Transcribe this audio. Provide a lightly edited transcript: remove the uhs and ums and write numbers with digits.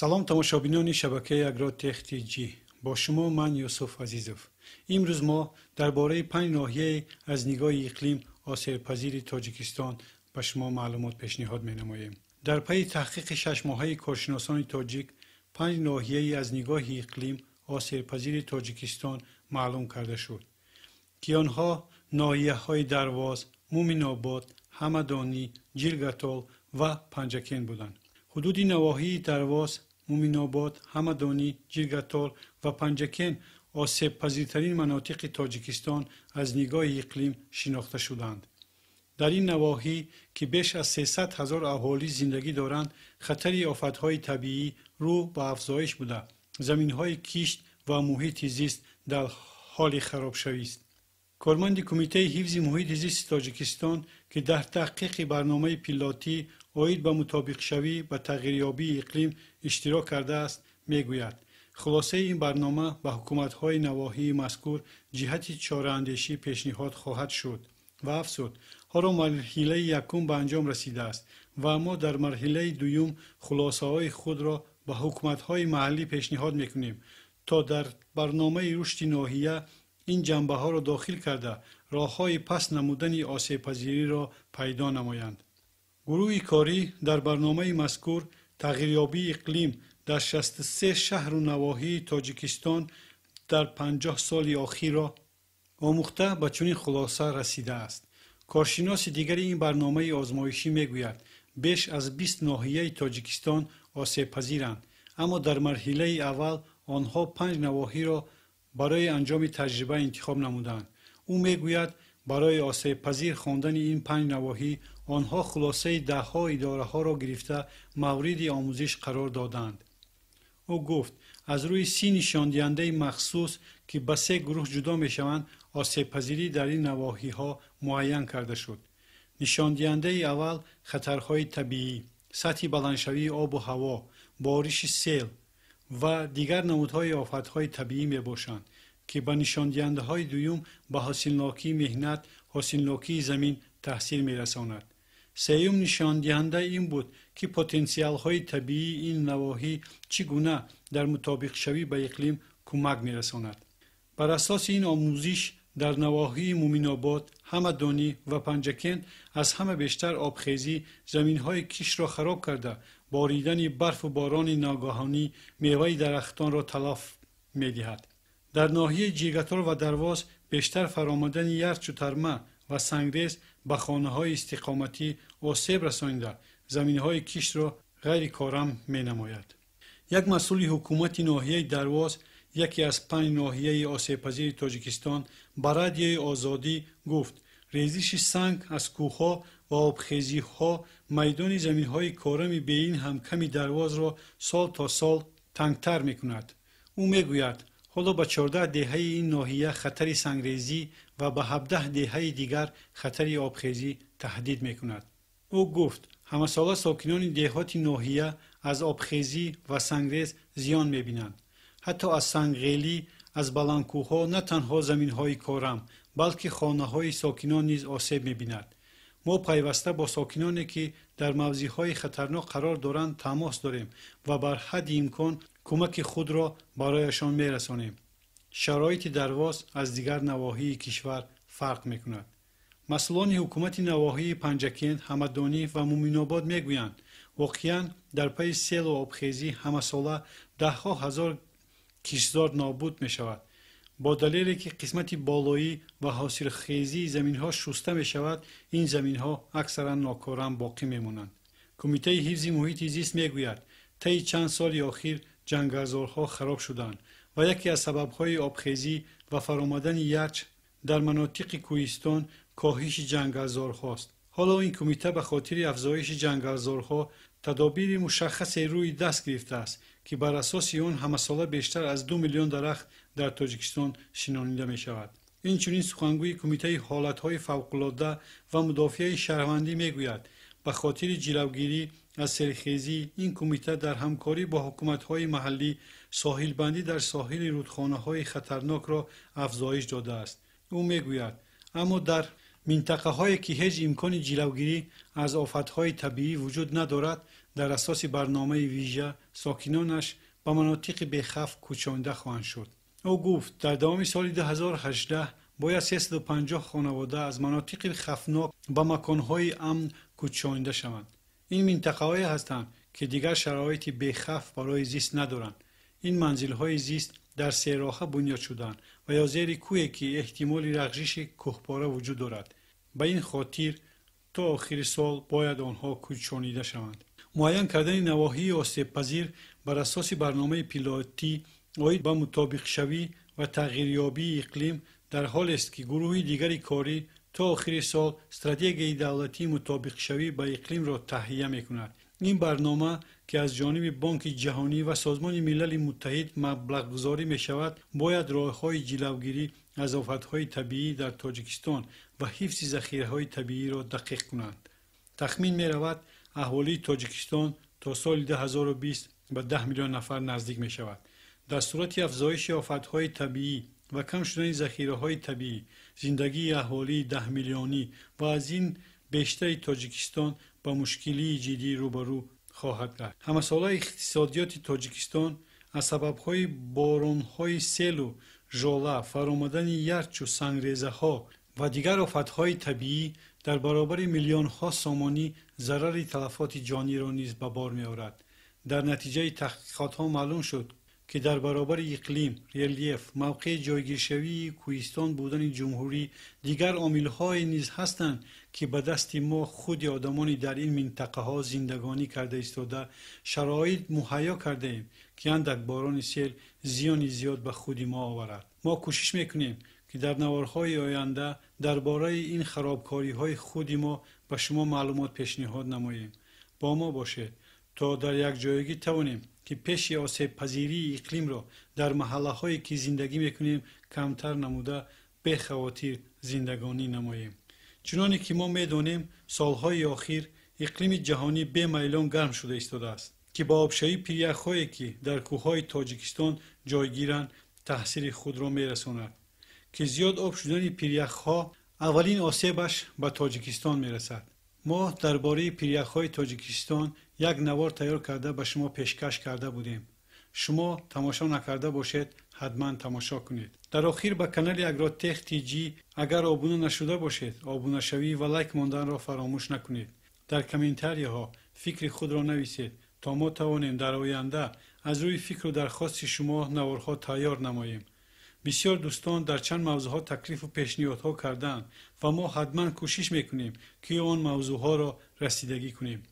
سلام تماشابینان شبکه اگراتک تی جی، با شما من یوسف عزیزوف. امروز ما درباره 5 ناحیه از نگاه اقلیم آسیب‌پذیر تاجیکستان به شما معلومات پیشنهاد می‌نماییم. در پی تحقیق 6 ماهه کارشناسان تاجیک 5 ناحیه از نگاه اقلیم آسیب‌پذیر تاجیکستان معلوم کرده شد که آنها ناحیه‌های درواز، مومن‌آباد، همدانی، جیرگتال و پنجکن بودند. حدود نواحی درواز، مومن‌آباد، همدانی، جیرگتال و پنجکن آسیب پذیرترین مناطق تاجیکستان از نگاه اقلیم شناخته شدند. در این نواحی که بیش از 300,000 اهالی زندگی دارند، خطر آفت‌های طبیعی رو به افزایش بوده. زمین‌های کشت و محیط زیست در حال خرابشوی است. کارمند کمیته حفظ محیط زیست تاجیکستان که در تحقیق برنامه پیلوتی اوید به مطابق شوی به تغییریابی اقلیم اشتراک کرده است میگوید خلاصه این برنامه به حکومت‌های نواحی مذکور جهت چاره‌اندیشی پیشنهاد خواهد شد و افزود حالا مرحله یکم به انجام رسیده است و ما در مرحله دوم خلاصه‌های خود را به حکومت‌های محلی پیشنهاد میکنیم تا در برنامه رشد ناحیه این جنبه ها را داخل کرده راه‌های پس نمودن آسیب پذیری را پیدا نمایند. گروه کاری در برنامه مذکور تغییریابی اقلیم در 63 شهر و نواحی تاجیکستان در 50 سال اخیر را آموخته به چنین خلاصه رسیده است. کارشناس دیگری این برنامه آزمایشی میگوید بیش از 20 ناحیه تاجیکستان آسیب پذیرند، اما در مرحله اول آنها 5 نواحی را برای انجام تجربه انتخاب نمودند. او میگوید برای آسیب پذیر خواندن این 5 نواحی آنها خلاصه 10 اداره ها را گرفته مورد آموزش قرار دادند. او گفت از روی 30 نشان دهنده مخصوص که به 3 گروه جدا می شوند آسیب پذیری در این نواحی ها معین کرده شد. نشان دهنده اول خطرهای طبیعی، سطح بلندشوی آب و هوا، بارش سیل و دیگر نمودهای آفت‌های طبیعی می باشند که به نشان دهنده های دوم به حاصلناکی مهنت، حاصلناکی زمین تاثیر می رساند. سوم نشان دهنده این بود که پتانسیل های طبیعی این نواحی چگونه در مطابق شوی به اقلیم کمک می رساند. بر اساس این آموزش در نواحی مومن‌آباد، همدانی و پنجکن از همه بیشتر آبخیزی زمین های کشت را خراب کرده باریدن برف و باران ناگهانی میوه درختان را تلف می دهد. در ناحیه جیرگتال و درواز بیشتر فرآمدن یرچ و ترمه و سنگریز به خانه های استقامتی آسیب رسانیده زمین های کشت را غیر کارم می نماید. یک مسئول حکومت ناحیه درواز، یکی از 5 ناحیه آسیب پذیر تاجیکستان، به رادیوی آزادی گفت ریزش سنگ از کوه‌ها و آبخیزی‌ها میدان زمین‌های کارم به این هم کمی درواز را سال تا سال تنگتر می‌کند. او می‌گوید حالا به 14 دهه این ناحیه خطر سنگریزی و به 17 دهه دیگر خطر آبخیزی تهدید می‌کند. او گفت همه ساله ساکنان دهات ناحیه از آبخیزی و سنگریز زیان می‌بینند. حتی از سنگخیلی از بلندکوه‌ها نه تنها زمین‌های کارم بلکه خانه‌های ساکنان نیز آسیب می‌بیند. ما پیوسته با ساکنانی که در موضع‌های خطرناک قرار دارند تماس داریم و بر حد امکان کمک خود را برایشان می‌رسانیم. شرایط درواز از دیگر نواحی کشور فرق می‌کند. مسئولان حکومت نواحی پنجکن، همدانی و مومن‌آباد می‌گویند واقعاً در پی سیل و آبخیزی همه ساله 10,000 هزار کشتزار نابود می‌شود. با دلیلی که قسمت بالایی و حاصلخیزی زمین‌ها شسته می‌شود، این زمین‌ها اکثرا ناکارم باقی می‌مانند. کمیته حفظ محیط زیست می‌گوید طی چند سال اخیر جنگلزارها خراب شدند و یکی از سبب‌های آبخیزی و فرآمدن یخ در مناطق کوهستان کاهش جنگلزارهاست. حالا این کمیته به خاطر افزایش جنگلزارها تدابیر مشخصی روی دست گرفته است که بر اساس آن همه ساله بیشتر از 2 میلیون درخت در تاجیکستان شنانیده می شود. این چنین سخنگوی کمیته حالتهای فوق‌العاده و مدافع شهروندی می گوید به خاطر جلوگیری از سیلخیزی این کمیته در همکاری با حکومت‌های محلی ساحل بندی در ساحل رودخانه‌های خطرناک را افزایش داده است. او می گوید اما در منطقه هایی که هیچ امکان جلوگیری از آفت های طبیعی وجود ندارد در اساس برنامه ویژه ساکنانش به مناطق بی‌خوف کوچانده خواهند شد. او گفت در دوام سال 2018 باید 350 خانواده از مناطق خفناک به مکانهای امن کوچانده شوند. این منطقه هایی هستند که دیگر شرایط بی‌خوف برای زیست ندارند. این منزل های زیست در سه راهه بنیاد شدند و یا زیر کوهی که احتمال لغزش کوهپاره وجود دارد. به این خاطر تا آخر سال باید آنها کوچانیده شوند. معین کردن نواحی آسیب پذیر بر اساس برنامه پیلوتی آید به مطابق شوی و تغییریابی اقلیم در حال است که گروه دیگری کاری تا آخر سال استراتژی دولتی مطابق شوی به اقلیم را تهیه می‌کند. این برنامه که از جانب بانک جهانی و سازمان ملل متحد مبلغ گذاری می شود باید راه‌های جلوگیری از آفت‌های طبیعی در تاجیکستان و حفظ ذخیره‌های طبیعی را دقیق کنند. تخمین می رود اهالی تاجیکستان تا سال 2020 به 10 میلیون نفر نزدیک می شود. در صورت افزایش آفت‌های طبیعی و کم شدن ذخیره‌های طبیعی، زندگی اهالی 10 میلیونی و از این بیشتر تاجیکستان با مشکلی جدی روبرو خواهد گشت. همساله اقتصادیات تاجیکستان از سبب‌های باران‌های سیل و ژوله، فرآمدن یخ و سنگریزه‌ها و دیگر آفت‌های طبیعی در برابر میلیون‌ها سامانی ضرر تلفات جانی را نیز به بار می‌آورد. در نتیجه تحقیقات‌ها معلوم شد که در برابر اقلیم، ریلیف، موقع جایگیرشوی کوهستان بودن جمهوری دیگر عامل‌های نیز هستند که به دست ما خود آدمانی در این منطقه ها زندگانی کرده ایستاده شرایط مهیا کرده ایم که اندک باران سیل زیانی زیاد به خود ما آورد. ما کوشش میکنیم که در نوارهای آینده درباره این خرابکاری‌های خود ما به شما معلومات پیشنهاد نماییم. با ما باشید تا در یک جایگی توانیم که پیش آسیب پذیری اقلیم را در محله هایی که زندگی میکنیم کمتر نموده به خواطر زندگانی نماییم. چنانه که ما میدانیم سالهای اخیر اقلیم جهانی به میلان گرم شده ایستاده است که با آبشایی پیریخ‌هایی که در کوههای تاجیکستان جایگیرند تاثیر خود را میرساند که زیاد آب شدن پیریخ‌ها اولین آسیبش به تاجیکستان میرسد. ما درباره پیریخ‌های تاجیکستان یک نوار تیار کرده به شما پیشکش کرده بودیم. شما تماشا نکرده باشید حتما تماشا کنید. در آخر به کانال اگروتک تی جی اگر آبونه نشده باشید آبونه شوی و لایک ماندن را فراموش نکنید. در کامنتاری ها فکر خود را نویسید تا ما توانیم در آینده از روی فکر و درخواست شما نوارها تیار نماییم. بسیار دوستان در چند موضوع ها تکلیف و پیشنهادها کردند و ما حتما کوشش میکنیم که آن موضوع ها را رسیدگی کنیم.